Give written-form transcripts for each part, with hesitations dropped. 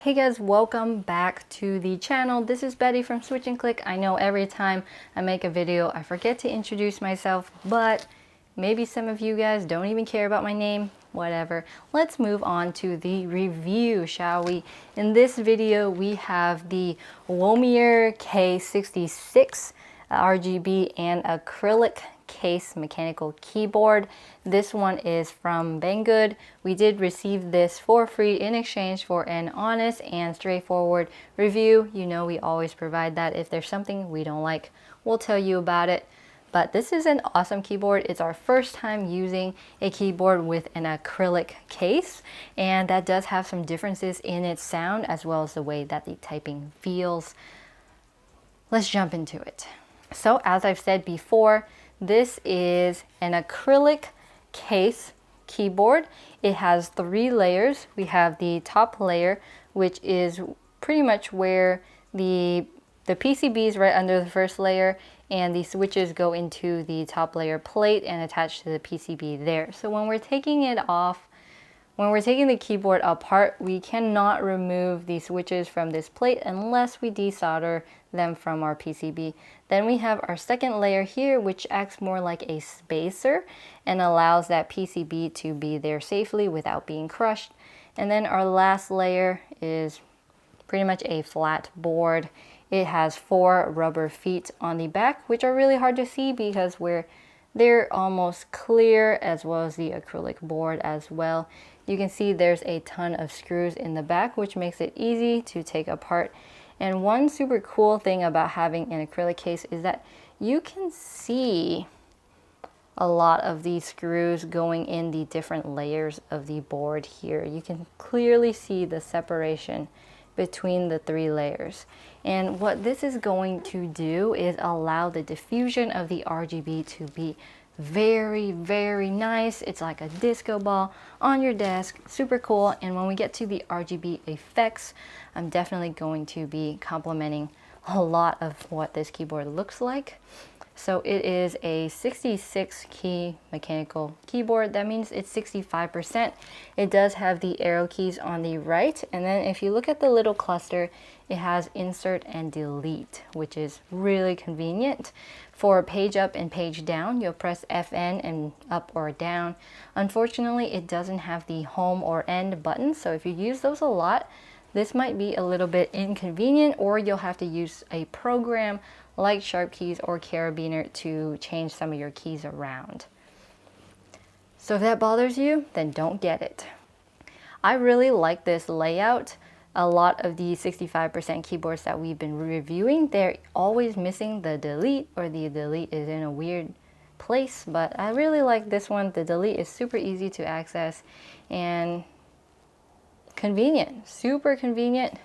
Hey guys, welcome back to the channel. This is Betty from Switch and Click. I know every time I make a video I forget to introduce myself, but maybe some of you guys don't even care about my name. Whatever. Let's move on to the review, shall we? In this video we have the Womier K66 RGB and acrylic case mechanical keyboard. This one is from Banggood. We did receive this for free in exchange for an honest and straightforward review. You know we always provide that. If there's something we don't like, we'll tell you about it. But this is an awesome keyboard. It's our first time using a keyboard with an acrylic case, and that does have some differences in its sound as well as the way that the typing feels. Let's jump into it. So as I've said before, this is an acrylic case keyboard. It has 3 layers. We have the top layer, which is pretty much where the PCB is right under the first layer, and the switches go into the top layer plate and attach to the PCB there. So when we're taking it off, when we're taking the keyboard apart, we cannot remove the switches from this plate unless we desolder them from our PCB. Then we have our second layer here, which acts more like a spacer and allows that PCB to be there safely without being crushed. And then our last layer is pretty much a flat board. It has 4 rubber feet on the back, which are really hard to see because they're almost clear, as well as the acrylic board as well. You can see there's a ton of screws in the back, which makes it easy to take apart. And one super cool thing about having an acrylic case is that you can see a lot of these screws going in the different layers of the board here. You can clearly see the separation between the 3 layers. And what this is going to do is allow the diffusion of the RGB to be very, very nice. It's like a disco ball on your desk, super cool. And when we get to the RGB effects, I'm definitely going to be complimenting a lot of what this keyboard looks like. So it is a 66 key mechanical keyboard. That means it's 65%. It does have the arrow keys on the right. And then if you look at the little cluster, it has insert and delete, which is really convenient. For page up and page down, you'll press FN and up or down. Unfortunately, it doesn't have the home or end buttons. So if you use those a lot, this might be a little bit inconvenient, or you'll have to use a program like Sharp Keys or Carabiner to change some of your keys around. So if that bothers you, then don't get it. I really like this layout. A lot of the 65% keyboards that we've been reviewing, they're always missing the delete, or the delete is in a weird place, but I really like this one. The delete is super easy to access and convenient, super convenient.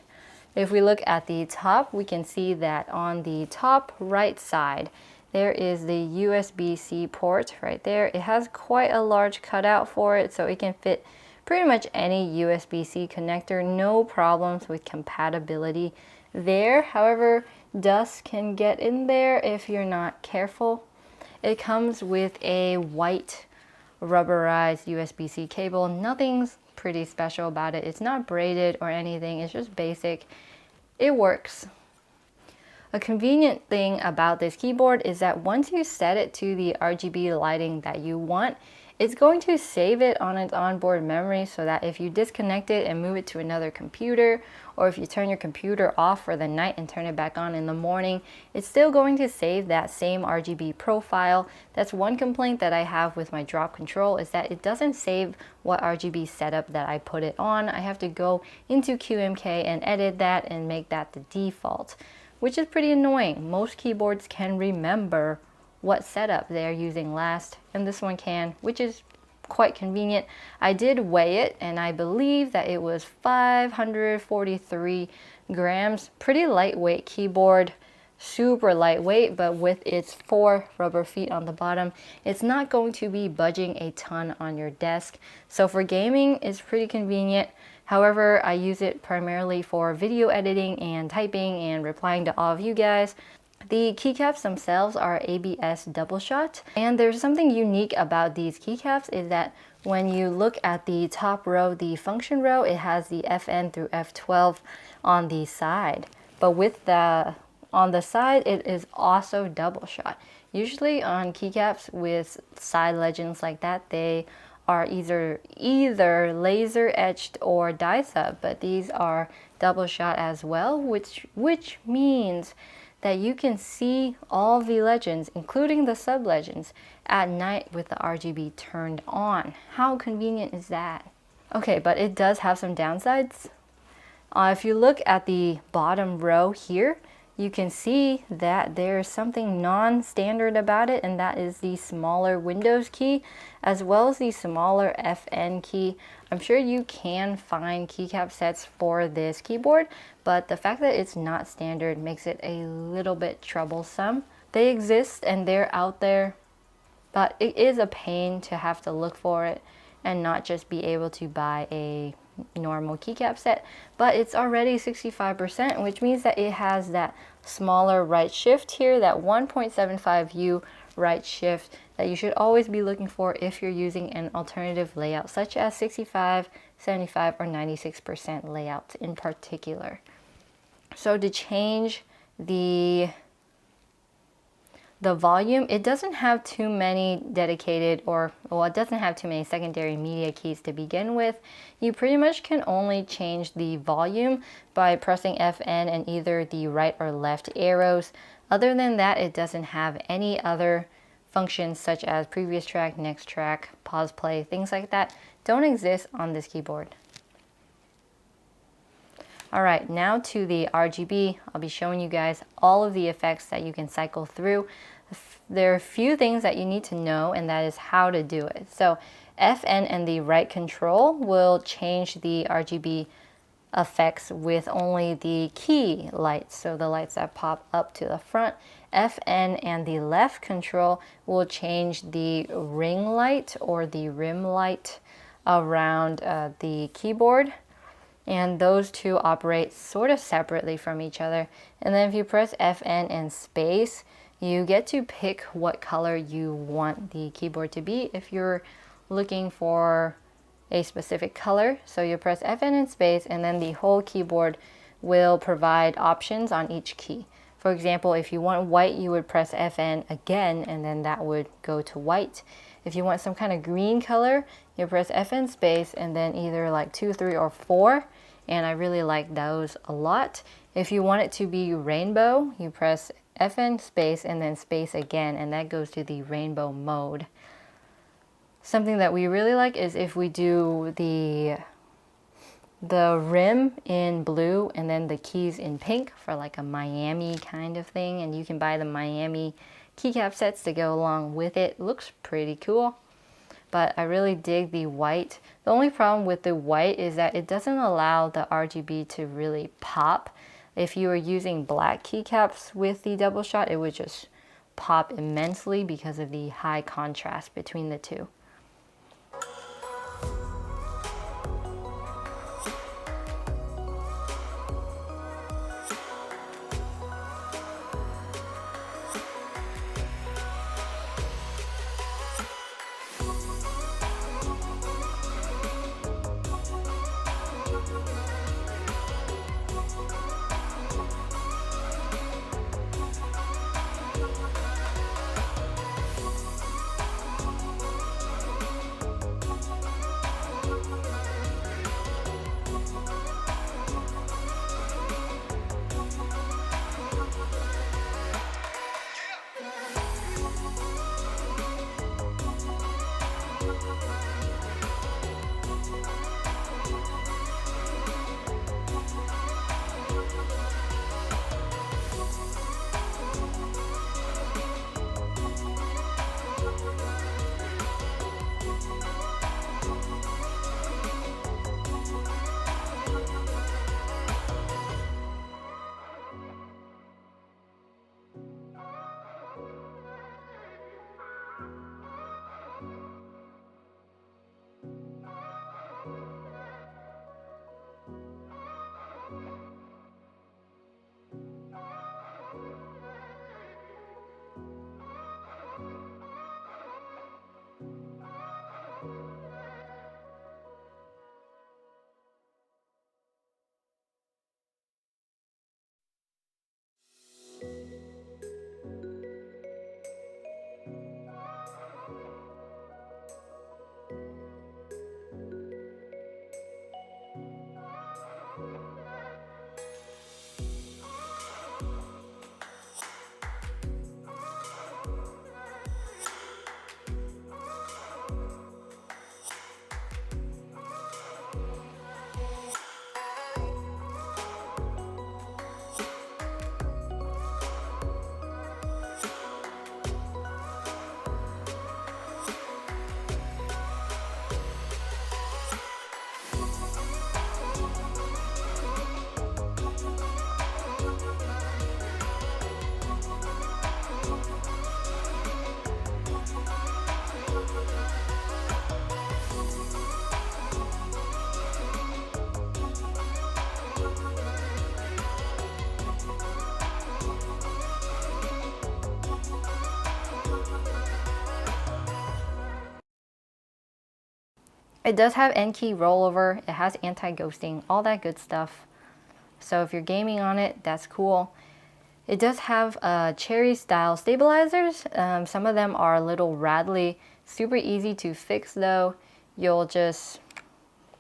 If we look at the top, we can see that on the top right side, there is the USB-C port right there. It has quite a large cutout for it, so it can fit pretty much any USB-C connector. No problems with compatibility there. However, dust can get in there if you're not careful. It comes with a white rubberized USB-C cable. Nothing's pretty special about it. It's not braided or anything. It's just basic. It works. A convenient thing about this keyboard is that once you set it to the RGB lighting that you want, it's going to save it on its onboard memory, so that if you disconnect it and move it to another computer, or if you turn your computer off for the night and turn it back on in the morning, it's still going to save that same RGB profile. That's one complaint that I have with my drop control, is that it doesn't save what RGB setup that I put it on. I have to go into QMK and edit that and make that the default, which is pretty annoying. Most keyboards can remember what setup they're using last, and this one can, which is quite convenient. I did weigh it, and I believe that it was 543 grams. Pretty lightweight keyboard, super lightweight, but with its 4 rubber feet on the bottom, it's not going to be budging a ton on your desk. So for gaming, it's pretty convenient. However, I use it primarily for video editing and typing and replying to all of you guys. The keycaps themselves are ABS double shot, and there's something unique about these keycaps is that when you look at the top row, the function row, it has the FN through F12 on the side. But with the on the side, it is also double shot. Usually on keycaps with side legends like that, they are either laser etched or die sub, but these are double shot as well, which means that you can see all the legends, including the sub legends, at night with the RGB turned on. How convenient is that? Okay, but it does have some downsides. If you look at the bottom row here, you can see that there's something non-standard about it, and that is the smaller Windows key as well as the smaller FN key. I'm sure you can find keycap sets for this keyboard, but the fact that it's not standard makes it a little bit troublesome. They exist and they're out there, but it is a pain to have to look for it and not just be able to buy a normal keycap set. But it's already 65%, which means that it has that smaller right shift here, that 1.75U right shift that you should always be looking for if you're using an alternative layout such as 65, 75, or 96% layouts in particular. So to change the volume, it doesn't have too many dedicated, or well, it doesn't have too many secondary media keys to begin with. You pretty much can only change the volume by pressing FN and either the right or left arrows. Other than that, it doesn't have any other functions such as previous track, next track, pause play, things like that don't exist on this keyboard. Alright, now to the RGB. I'll be showing you guys all of the effects that you can cycle through. There are a few things that you need to know, and that is how to do it. So FN and the right control will change the RGB effects with only the key lights, so the lights that pop up to the front. FN and the left control will change the ring light or the rim light around the keyboard. And those two operate sort of separately from each other. And then if you press FN and space, you get to pick what color you want the keyboard to be if you're looking for a specific color. So you press FN and space, and then the whole keyboard will provide options on each key. For example, if you want white, you would press FN again, and then that would go to white. If you want some kind of green color, you press FN space and then either like 2, 3, or 4. And I really like those a lot. If you want it to be rainbow, you press FN space and then space again, and that goes to the rainbow mode. Something that we really like is if we do the rim in blue and then the keys in pink for like a Miami kind of thing, and you can buy the Miami keycap sets to go along with it. It looks pretty cool. But I really dig the white. The only problem with the white is that it doesn't allow the RGB to really pop. If you were using black keycaps with the double shot, it would just pop immensely because of the high contrast between the two. It does have N key rollover, it has anti-ghosting, all that good stuff. So if you're gaming on it, that's cool. It does have cherry style stabilizers. Some of them are a little rattly, super easy to fix though. You'll just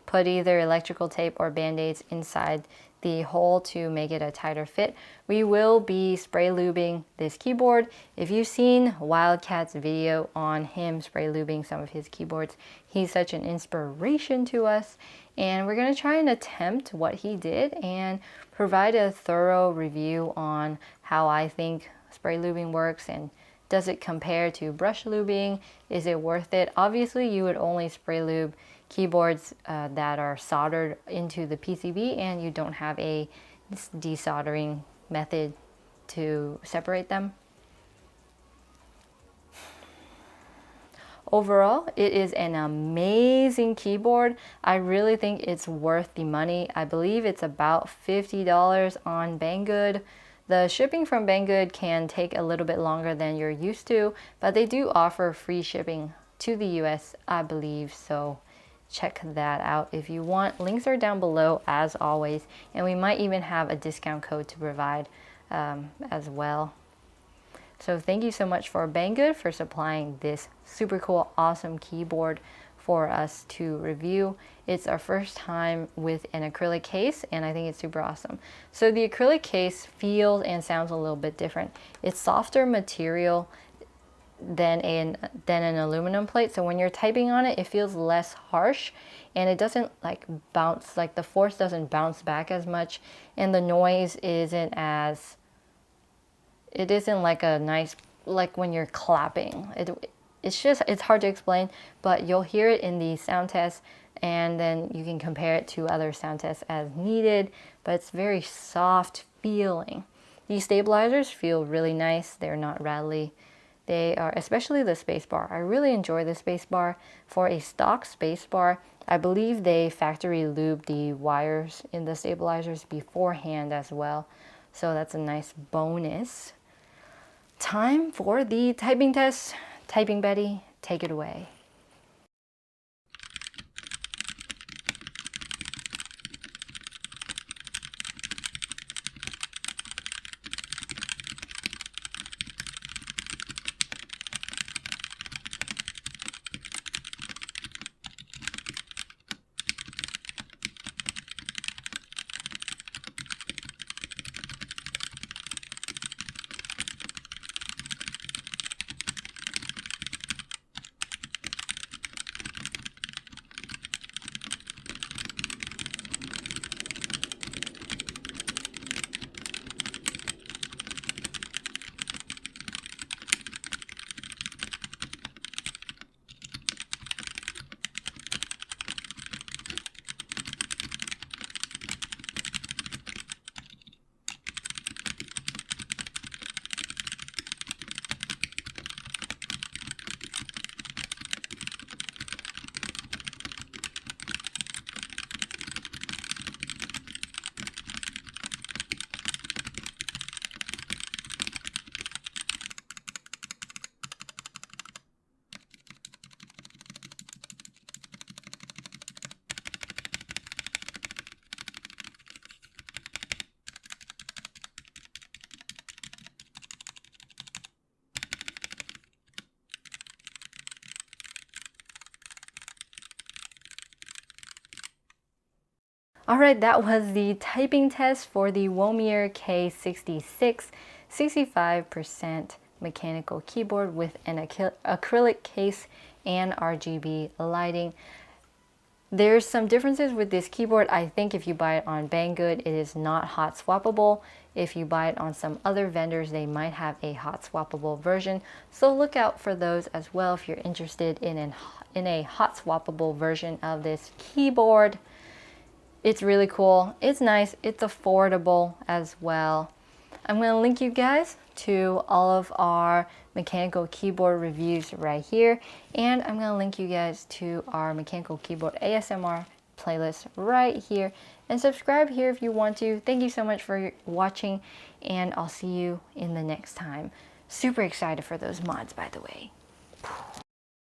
put either electrical tape or band-aids inside the hole to make it a tighter fit. We will be spray lubing this keyboard. If you've seen Wildcat's video on him spray lubing some of his keyboards, he's such an inspiration to us, and we're going to try and attempt what he did and provide a thorough review on how I think spray lubing works, and does it compare to brush lubing? Is it worth it? Obviously you would only spray lube keyboards that are soldered into the PCB and you don't have a desoldering method to separate them. Overall, it is an amazing keyboard. I really think it's worth the money. I believe it's about $50 on Banggood. The shipping from Banggood can take a little bit longer than you're used to, but they do offer free shipping to the US, I believe, so check that out if you want. Links are down below as always, and we might even have a discount code to provide as well. So thank you so much for Banggood for supplying this super cool, awesome keyboard for us to review. It's our first time with an acrylic case, and I think it's super awesome. So the acrylic case feels and sounds a little bit different. It's softer material than an aluminum plate, so when you're typing on it, it feels less harsh, and it doesn't like bounce, like the force doesn't bounce back as much, and the noise isn't as, it isn't like a nice, like when you're clapping. It's hard to explain, but you'll hear it in the sound test, and then you can compare it to other sound tests as needed, but it's very soft feeling. These stabilizers feel really nice. They're not rattly. They are, especially the spacebar. I really enjoy the spacebar. For a stock spacebar, I believe they factory lube the wires in the stabilizers beforehand as well. So that's a nice bonus. Time for the typing test. Typing Betty, take it away. Alright, that was the typing test for the Womier K66 65% mechanical keyboard with an acrylic case and RGB lighting. There's some differences with this keyboard. I think if you buy it on Banggood, it is not hot swappable. If you buy it on some other vendors, they might have a hot swappable version. So look out for those as well if you're interested in a hot swappable version of this keyboard. It's really cool, it's nice, it's affordable as well. I'm going to link you guys to all of our mechanical keyboard reviews right here, and I'm going to link you guys to our mechanical keyboard ASMR playlist right here, and subscribe here if you want to. Thank you so much for watching, and I'll see you in the next time. Super excited for those mods, by the way.